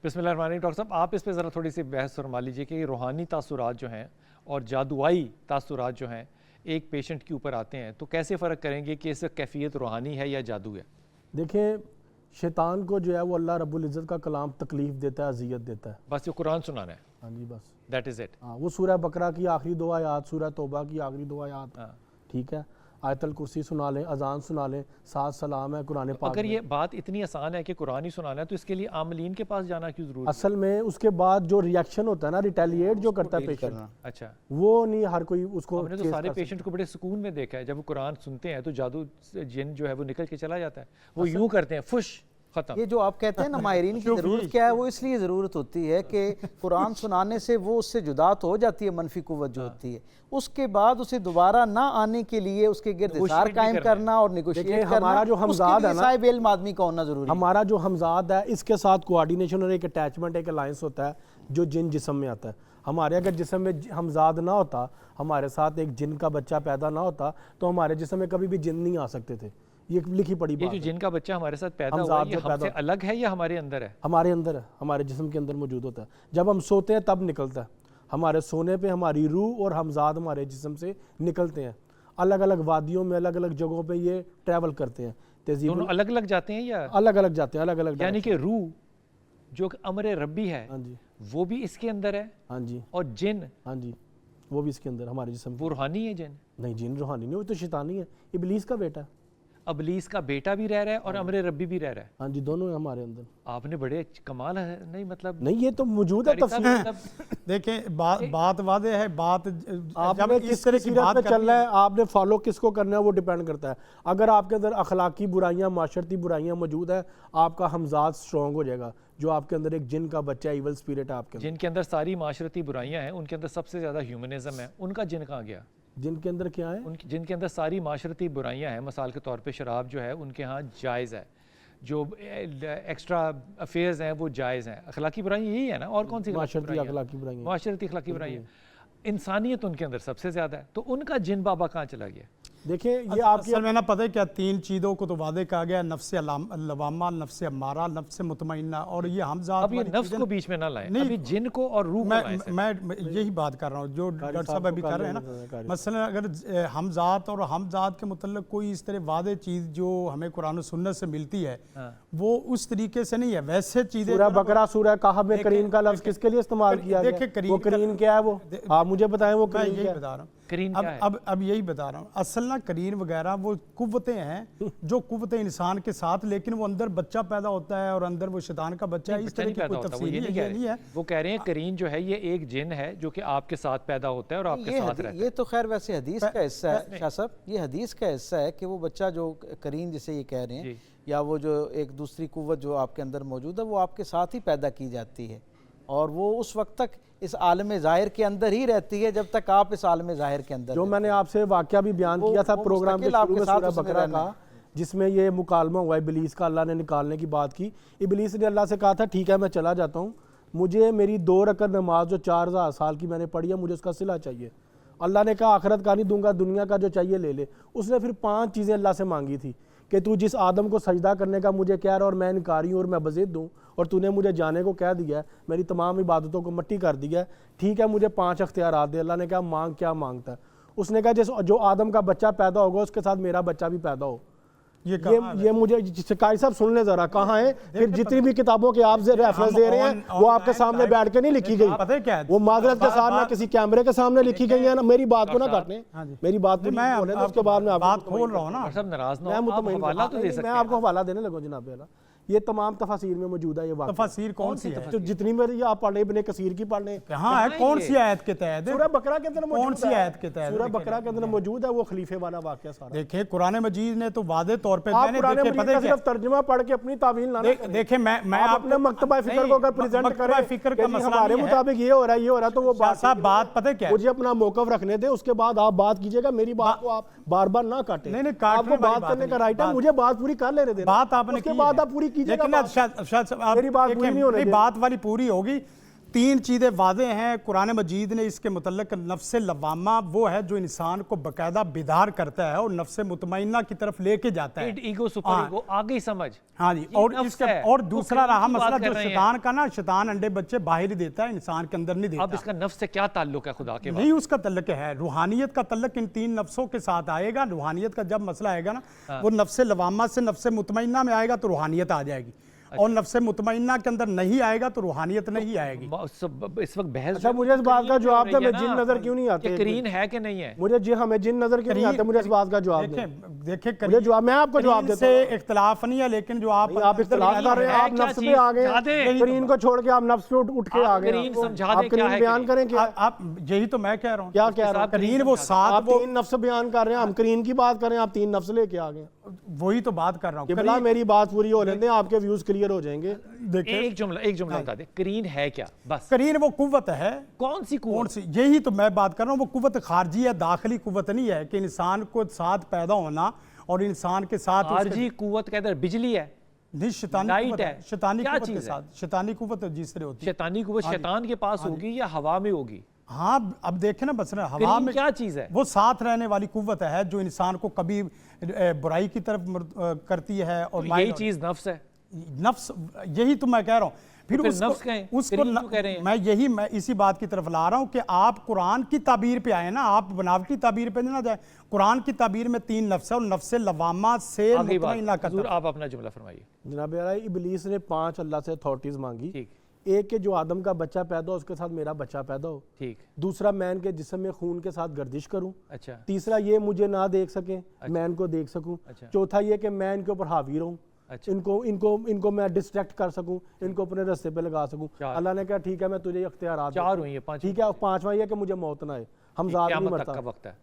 बिस्मिल्लाहिर्रहमानिर्रहीम। डॉक्टर साहब, आप इस पे ज़रा थोड़ी सी बहस फरमा लीजिए कि रूहानी तासुरात जो हैं और जादुआई तासुरात जो हैं एक पेशेंट के ऊपर आते हैं, तो कैसे फ़र्क करेंगे कि इसका कैफियत रूहानी है या जादू है? देखें, शैतान को जो है वो अल्लाह रब्बुल इज़्ज़त का कलाम तकलीफ देता है, अजियत देता है। बस ये कुरान सुनाना है। हाँ जी, बस दैट इज़ इट। हाँ, वो सूरह बकरा की आखिरी 2 आयात, सूरह तौबा की आखिरी 2 आयात, हाँ। ठीक है, आयतल कुर्सी सुना लें, अजान सुना लें, 7 सलाम है कुरान पाक अगर में। ये बात इतनी आसान है कि कुरान ही सुनाना है, तो इसके लिए आमलीन के पास जाना क्यों जरूरी है? असल में उसके बाद जो रिएक्शन होता है ना, रिटेलिएट जो करता है पेशेंट, अच्छा, वो नहीं हर कोई उसको हमने तो चेस सारे कर पेशेंट को बड़े सुकून में देखा है, जब वो कुरान सुनते हैं तो जादू जिन जो है वो निकल के चला जाता है, वो यूं करते हैं, फुश, खत्म। ये जो आप कहते हैं ना माहिरीन की ज़रूरत क्या है, वो इसलिए ज़रूरत होती है कि कुरान सुनाने से वो उससे जुदा तो हो जाती है, मनफी कुव्वत जो होती है, उसके बाद उसे दोबारा ना आने के लिए उसके गिर्द हिसार कायम करना और नेगोशिएट करना, हमारा जो हमजाद है ना, साहिब इल्म आदमी का होना ज़रूरी है। हमारा जो हमजाद है इसके साथ कोऑर्डिनेशन और एक अटैचमेंट, एक अलायंस होता है जो जिन जिस्म में आता है। हमारे अगर जिस्म में हमजाद ना होता, हमारे साथ एक जिन का बच्चा पैदा ना होता, तो हमारे जिस्म में कभी भी जिन नहीं आ सकते थे। ये लिखी पड़ी बात ये जो है। जिन का बच्चा हमारे साथ पैदा हुआ है, ये हमसे अलग है या हमारे अंदर है? हमारे अंदर है, हमारे जिस्म के अंदर मौजूद होता है। जब हम सोते हैं तब निकलता है। हमारे सोने पे हमारी रूह और हमजाद हमारे जिस्म से निकलते हैं। अलग अलग वादियों में, अलग अलग जगहों पे ये ट्रैवल करते हैं। दोनों अलग अलग जाते हैं या अलग अलग जाते हैं? अलग अलग, यानी कि रूह जो अमरे रब्बी है, हाँ जी, वो भी इसके अंदर है, हाँ जी, और जिन, हाँ जी, वो भी इसके अंदर हमारे जिस्म। वो रूहानी है जिन? नहीं, जिन रूहानी नहीं, वो तो शैतानी है, इब्लीस का बेटा है। अबलीस का बेटा भी रह रहा है और अमरे रब्बी भी रह रहा है। हाँ जी, दोनों है हमारे अंदर। आपने बड़े कमाल है, नहीं मतलब नहीं, ये तो मौजूद है तफसीर। देखें, बात वादे है, बात आपने किस तरह की बात चल रहा है, आपने फॉलो किसको करना है वो डिपेंड करता है। अगर आपके अंदर अखलाकी बुराइयां, माशरती बुराइयां मौजूद है, आपका हमजाद स्ट्रॉन्ग हो जाएगा। जो आपके अंदर एक जिन का बच्चा है, इवल स्पिरिट है आपके अंदर, जिनके अंदर सारी माशरती बुराइयां हैं, उनके अंदर सबसे ज्यादा ह्यूमनिज्म है, उनका जिन कहाँ गया? जिनके अंदर क्या है? उनकी जिनके अंदर सारी माशरती बुराइयां हैं, मिसाल के तौर पे शराब जो है उनके यहाँ जायज़ है, जो एक्स्ट्रा अफेयर्स हैं वो जायज़ हैं, अखलाकी बुराइयां यही है ना, और कौन सी माशरती अखलाकी बुराइयां? माशरती अखलाकी बुराइयां। इंसानियत उनके अंदर सबसे ज़्यादा है, तो उनका जिन बाबा कहाँ चला गया? देखिए, ये आपकी असल में ना पता है क्या, 3 चीज़ों को तो वादे कहा गया, नफ्स लवामा, नफ्स अम्मारा, नफ्स मुतमइन्ना, और ये हमजाद। अब ये नफ्स को बीच में ना लाएं, अभी जिन को और रूह को लाएं। मैं यही बात कर रहा हूँ जो डॉक्टर साहब अभी कर रहे हैं ना। मसलन अगर हमजाद और हमजाद के मुतल्लिक़ कोई इस तरह वादे चीज़ जो हमें कुरान और सुन्नत से मिलती है, वो उस तरीके से नहीं है। वैसे चीज़ें सूरह बकरा, सूरह कहफ में करीन का लफ्ज़ किसके लिए इस्तेमाल किया गया? वो करीन क्या है? वो आप मुझे बताएं, वो मैं करीन यही क्या बता रहा हूँ। अब यही बता रहा हूँ। असल ना करीन वगैरह वो कुव्वतें हैं, जो कुव्वतें इंसान के साथ, लेकिन वो अंदर बच्चा पैदा होता है और अंदर वो शैतान का बच्चा है। इस तरह की कोई तफसील नहीं है। वो कह रहे हैं करीन जो है ये एक जिन है जो कि आपके साथ पैदा होता है और आपके साथ रहता है। ये तो खैर वैसे हदीस का हिस्सा है शाह साहब, ये हदीस का हिस्सा है कि वो बच्चा जो करीन जिसे ये कह रहे हैं, या वो जो एक दूसरी कुव्वत जो आपके अंदर मौजूद है, वो आपके साथ ही पैदा की जाती है, और वो उस वक्त तक इस आलम ज़ाहिर के अंदर ही रहती है जब तक आप इस आलम ज़ाहिर के अंदर। जो मैंने आपसे वाकया भी बयान किया था प्रोग्राम के शुरू में, सूरह बकरा का, जिसमें ये मुकालमा हुआ इबलीस का, अल्लाह ने निकालने की बात की। इबलीस ने अल्लाह से कहा था, ठीक है मैं चला जाता हूँ, मुझे मेरी 2 रकअत नमाज जो 4000 साल की मैंने पढ़ी है, मुझे उसका सिला चाहिए। अल्लाह ने कहा आखिरत का नहीं दूंगा, दुनिया का जो चाहिए ले ले। उसने फिर 5 चीज़ें अल्लाह से मांगी थी कि तू जिस आदम को सजदा करने का मुझे कह रहा है और मैं इनकारी हूँ और मैं बज़िद हूँ, और तूने मुझे जाने को कह दिया है, मेरी तमाम इबादतों को मट्टी कर दिया है, ठीक है मुझे 5 अख्तियारात दे। अल्लाह ने कहा मांग, क्या मांगता है? उसने कहा जो आदम का बच्चा पैदा होगा उसके साथ मेरा बच्चा भी पैदा हो। ये मुझे कारी साहब सुन ले जरा, कहाँ है? फिर जितनी भी किताबों के आप रेफरेंस दे रहे हैं वो आपके सामने बैठ के नहीं लिखी गई, पता है क्या, वो माजरत के साथ ना किसी कैमरे के सामने लिखी गई है ना। मेरी बात को ना काटने, मेरी बात पूरी बोले तो उसके बाद मैं बात खोल रहा हूँ ना। मैं आपको हवाला देने लगूँ जनाब वाला। ये तमाम तफसीर में मौजूद है। ये तफसीर कौन सी है? तो जितनी मेरी आप पढ़ इब्ने कसीर की पढ़ लें, हाँ है, कौन सी आयत के तहत? सूरह बकरा के अंदर कौन सी आयत के तहत? सूरह बकरा के अंदर मौजूद है वो खलीफे वाला वाकया सारा। देखिए कुरान मजीद ने तो वादे तौर पे, मैंने देखे सिर्फ तर्जुमा पढ़ के अपनी तावील ना देखे, मैं अपने मकतबा फिक्र को अगर प्रेजेंट करें, फिक्र का मसला हमारे मुताबिक ये हो रहा है, ये हो रहा है, तो वो बात पता है क्या, मुझे अपना मौकफ रखने दे, उसके बाद आप बात कीजिएगा। मेरी बात को आप बार बार ना काटें। नहीं, आपको बात करने का राइट है, मुझे बात पूरी कर लेने देना। बात आपने उसके बाद आप पूरी कीजिएगा। मेरी बात पूरी नहीं होगी। तीन चीज़ें वादे हैं कुरान मजीद ने इसके मुतल्लिक। नफ्स लवामा वो है जो इंसान को बाकायदा बेदार करता है और नफ्स मुतमइन्ना की तरफ लेके जाता है। ईगो सुपर ईगो आगे ही समझ। हाँ जी, और इसके और दूसरा रहा मसला जो शैतान का ना, शैतान अंडे बच्चे बाहर ही देता है, इंसान के अंदर नहीं देता। अब इसका नफ्स से क्या ताल्लुक है खुदा के? नहीं, उसका तल्लक है, रूहानियत का तल्लक इन तीन नफ्सों के साथ आएगा। रूहानियत का जब मसला आएगा ना, वो नफ्स लवामा से नफ्स मुतमइन्ना में आएगा तो रूहानियत आ जाएगी, और नफ्स मुतमइन्ना के अंदर नहीं आएगा तो रूहानियत नहीं आएगी। इस वक्त बहस। अच्छा, मुझे इस बात का जवाब दो, मैं जिन नजर क्यों नहीं आते? करीन है कि नहीं है? मुझे जी, हमें जिन नजर क्यों नहीं आते? मुझे इस बात का जवाब देखें, मुझे जवाब, मैं आपको जवाब देता हूं। इख्तिलाफ नहीं है, लेकिन जो आप इख्तिलाफ कर रहे हैं, आप नफ्स पे आ गए, करीन को छोड़ के आप नफ्स पे उठ के आ गए। आप करीन बयान करें क्या? आप यही तो मैं कह रहा हूँ। क्या कह रहा हूँ? करीन वो सात, वो तीन नफ्स बयान कर रहे हैं, हम करीन की बात करें, आप तीन नफ्स लेके आ गए। वही तो बात कर रहा हूँ। कि मेरी बात पूरी हो लेते हैं, आपके व्यूज क्लियर हो जाएंगे। देखिए, एक जुमला बता दे, करीन है क्या? बस करीन वो कुव्वत है। कौन सी कुव्वत? यही तो मैं बात कर रहा हूँ। वो कुव्वत खारजी है, दाखिली कुव्वत नहीं है कि इंसान को साथ पैदा होना और इंसान के साथ खारजी कुव्वत के अंदर बिजली है, नहीं, शैतानी लाइट है, शैतानी क्या कुव्वत चीज़ के साथ शैतानी कुव्वत जिस तरह होती है। शैतानी कुव्वत शैतान के पास होगी या हवा में होगी? हाँ, अब देखें ना, बस हवा में क्या चीज है? वो साथ रहने वाली कुव्वत है जो इंसान को कभी बुराई की तरफ करती है, और यही चीज नफ्स है। नफ्स, यही तो मैं कह रहा हूँ। फिर उसको मैं इसी बात की तरफ ला रहा हूँ कि आप कुरान की ताबीर पे आए ना, आप बनावटी ताबीर पे ना जाए। कुरान की ताबीर में तीन नफ्स है और नफ्स लवामा से मुतमइन्ना का। आप अपना जुमला फरमाइए। जनाब इबलीस ने 5 अल्लाह से अथॉरिटीज मांगी। एक के जो आदम का बच्चा पैदा हो, उसके साथ मेरा बच्चा पैदा हो। ठीक। दूसरा, मैं इनके जिस्म में खून के साथ गर्दिश करूं। अच्छा। तीसरा, ये मुझे ना देख सके, मैं इनको देख सकूं। अच्छा। चौथा ये कि मैं इनके ऊपर हावी रहूं। अच्छा। इनको मैं डिस्ट्रैक्ट कर सकूं, इनको अपने रास्ते पे लगा सकूं। अल्लाह ने कहा ठीक है, मैं तुझे इख्तियारात देता हूं। 4 हुई है, 5। ठीक है, पांचवा ये कि मुझे मौत ना आए। हमजाद नहीं मरता,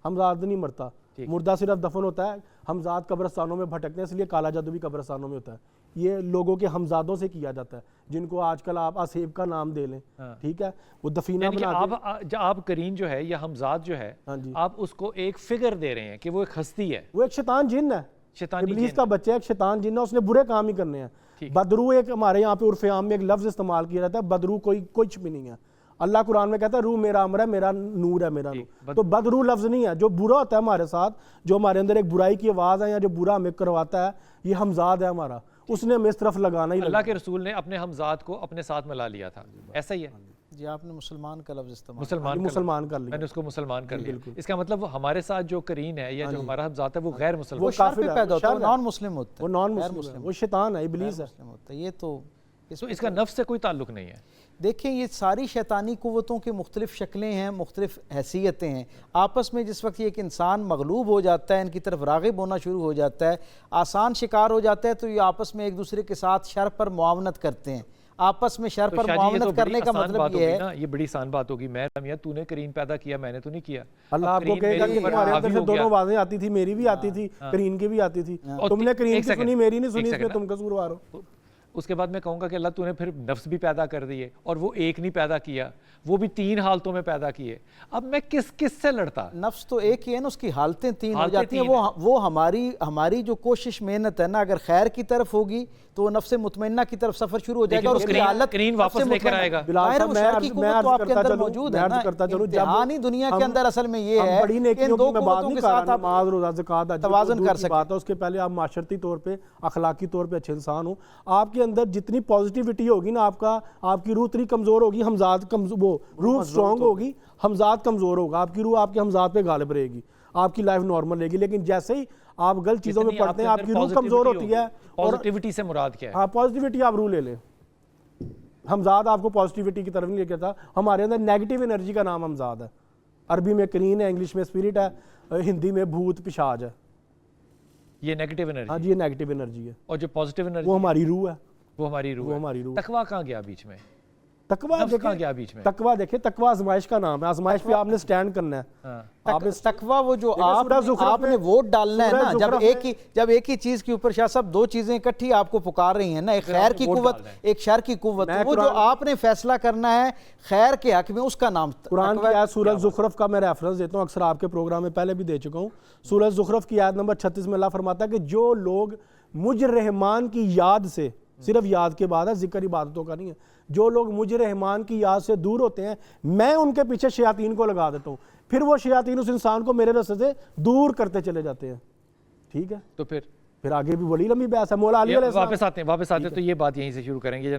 हमजाद नहीं मरता, मुर्दा सिर्फ दफन होता है। हमजाद कब्रिस्तानों में भटकते हैं, इसलिए काला जादू भी कब्रिस्तानों में होता है। ये लोगों के हमजादों से किया जाता है, जिनको आजकल आप असेब का नाम दे लें। ठीक है, वो दफीना बना आप करीन जो है या हमजाद जो है, आप उसको एक फिगर दे रहे हैं कि वो एक हस्ती है, वो एक शैतान जिन है, इब्लीस का बच्चा, एक शैतान जिन है, उसने बुरे काम ही करने हैं। बदरू एक हमारे यहाँ पे उर्फ़े आम में एक लफ्ज़ इस्तेमाल किया जाता है, बदरू कोई कुछ भी नहीं है। अल्लाह कुरान में कहता है रूह मेरा अमर है, मेरा नूर है, मेरा नूर। तो बदरू लफ्ज़ नहीं है। जो बुरा होता है हमारे साथ, जो हमारे अंदर एक बुराई की आवाज़ है या जो बुरा हमें करवाता है, ये हमजाद है हमारा, उसने हमें इस तरफ लगाना ही। अल्लाह के रसूल ने अपने हमजाद को अपने साथ मिला लिया था, ऐसा ही है जी। आपने मुसलमान का लफ्ज़ इस्तेमाल, मुसलमान कर लिया, मैंने उसको मुसलमान कर लिया। इसका मतलब हमारे साथ जो करीन है या जो हमारा हमजाद है वो गैर मुसलमान, वो काफिर पैदा होता है, नॉन मुस्लिम होता है, वो नॉन मुस्लिम, वो शैतान है, इब्लीस है। ये तो इसका नफ्स से कोई ताल्लुक नहीं है। देखें, ये सारी शैतानी कुव्वतों की मुख्तलिफ शक्लें हैं, मुख्तलिफ हैसियतें हैं। आपस में जिस वक्त एक इंसान मगलूब हो जाता है, इनकी तरफ राग़िब होना शुरू हो जाता है, आसान शिकार हो जाता है, तो ये आपस में एक दूसरे के साथ शर पर मुआवनत करते हैं। आपस में शर पर मुआवनत करने का मतलब ये है ना, ये बड़ी आसान बात होगी। मैं मियां तूने करीन पैदा किया, मैंने तो नहीं किया। अल्लाह आपको कहेगा कि तुम्हारे अंदर से दोनों आवाजें आती थी, मेरी भी आती थी, करीन की भी आती थी, तुमने करीन की सुनी, मेरी नहीं सुनी, इसमें तुम कसूरवार हो। उसके बाद मैं कहूँगा कि अल्लाह तूने फिर नफ्स भी पैदा कर दिए, और वो एक नहीं पैदा किया, वो भी 3 हालतों में पैदा किए। अब मैं किस से लड़ता? नफ्स तो एक ही है ना, उसकी हालतें 3 हो जाती हैं। वो हमारी जो कोशिश मेहनत है ना, अगर खैर की तरफ होगी तो वो नफ्स मुतमइन्ना की तरफ सफर शुरू हो जाएगा और उसकी हालत करीन वापस लेकर आएगा। तो आपके अंदर मौजूद है ना, इम्तिहानी दुनिया के अंदर असल में ये है कि इन दो कुव्वतों के साथ आप तवाज़ुन कर सकते हैं। उसके पहले आप माशरती तौर पे, अखलाकी तौर पे अच्छे इंसान हो, आपके अंदर जितनी पॉजिटिविटी होगी ना, आपकी रूह इतनी कमजोर होगी, हमजाद वो रूह स्ट्रांग होगी, हमजाद कमजोर होगा, आपकी रूह आपके हमजाद पे गालिब रहेगी, आपकी लाइफ नॉर्मल रहेगी। लेकिन जैसे ही आप गलत चीजों में पढ़ते हैं, आपकी रूह कमजोर होती है। पॉजिटिविटी से मुराद क्या है? हाँ, पॉजिटिविटी आप रूह ले लें। हमजाद आपको पॉजिटिविटी की तरफ नहीं लेके जाता, हमारे अंदर नेगेटिव एनर्जी का नाम हमजाद है। अरबी में करीन है, इंग्लिश में स्पिरिट है, हिंदी में भूत पिशाच है। ये नेगेटिव एनर्जी? हाँ जी, ये नेगेटिव एनर्जी है। और जो पॉजिटिव एनर्जी, वो हमारी रूह है, वो हमारी रूह। तकवा कहाँ गया बीच में? तकवा देखिए, तकवा आजमाइश का नाम है, आजमाइश पे आपने स्टैंड करना है। तकवा वो जो आपने वोट डालना है ना, जब एक ही चीज के ऊपर शाह साहब 2 चीजें इकट्ठी आपको पुकार रही हैं ना, एक खैर की कुव्वत, एक शर की कुव्वत, वो जो आपने फैसला करना है खैर के हक में, उसका नाम कुरान की आयत सूरह ज़ुखरफ का मैं रेफरेंस देता हूँ, अक्सर आपके प्रोग्राम में पहले भी दे चुका हूँ। सूरह ज़ुखरफ की आयत नंबर 36 में अल्लाह फरमाता है कि जो लोग मुझ रहमान की याद से सिर्फ याद के बाद है, जिक्र इबादतों का नहीं है। जो लोग मुझे रहमान की याद से दूर होते हैं, मैं उनके पीछे शयातीन को लगा देता हूँ, फिर वो शयातीन उस इंसान को मेरे रास्ते से दूर करते चले जाते हैं। ठीक है, तो फिर आगे भी बड़ी लंबी बहस है। मौला अली अलैहिस्सलाम वापस आते हैं तो ये बात यहीं से शुरू करेंगे।